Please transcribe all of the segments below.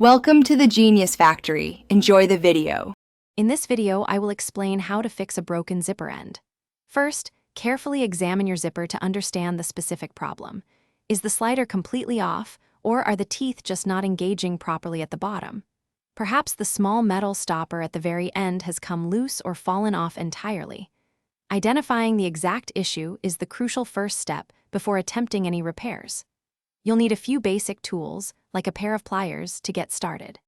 Welcome to the Genius Factory. Enjoy the video. In this video, I will explain how to fix a broken zipper end. First, carefully examine your zipper to understand the specific problem. Is the slider completely off, or are the teeth just not engaging properly at the bottom? Perhaps the small metal stopper at the very end has come loose or fallen off entirely. Identifying the exact issue is the crucial first step before attempting any repairs. You'll need a few basic tools, like a pair of pliers, to get started.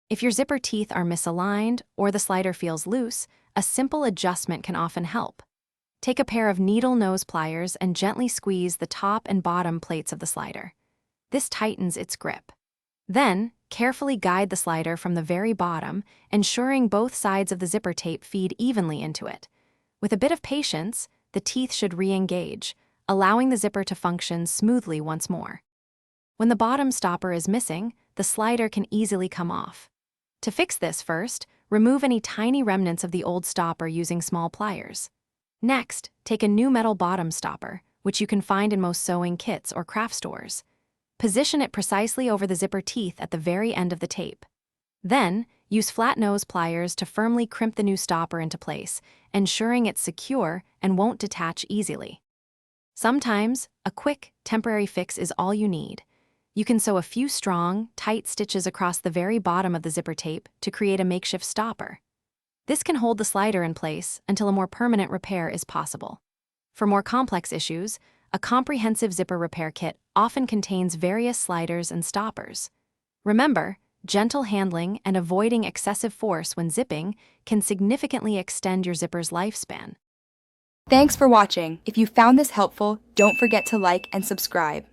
If your zipper teeth are misaligned or the slider feels loose, a simple adjustment can often help. Take a pair of needle nose pliers and gently squeeze the top and bottom plates of the slider. This tightens its grip. Then, carefully guide the slider from the very bottom, ensuring both sides of the zipper tape feed evenly into it. With a bit of patience, the teeth should re-engage, allowing the zipper to function smoothly once more. When the bottom stopper is missing, the slider can easily come off. To fix this first, remove any tiny remnants of the old stopper using small pliers. Next, take a new metal bottom stopper, which you can find in most sewing kits or craft stores. Position it precisely over the zipper teeth at the very end of the tape. Then, use flat nose pliers to firmly crimp the new stopper into place, ensuring it's secure and won't detach easily. Sometimes, a quick, temporary fix is all you need. You can sew a few strong, tight stitches across the very bottom of the zipper tape to create a makeshift stopper. This can hold the slider in place until a more permanent repair is possible. For more complex issues, a comprehensive zipper repair kit often contains various sliders and stoppers. Remember, gentle handling and avoiding excessive force when zipping can significantly extend your zipper's lifespan. Thanks for watching. If you found this helpful, don't forget to like and subscribe.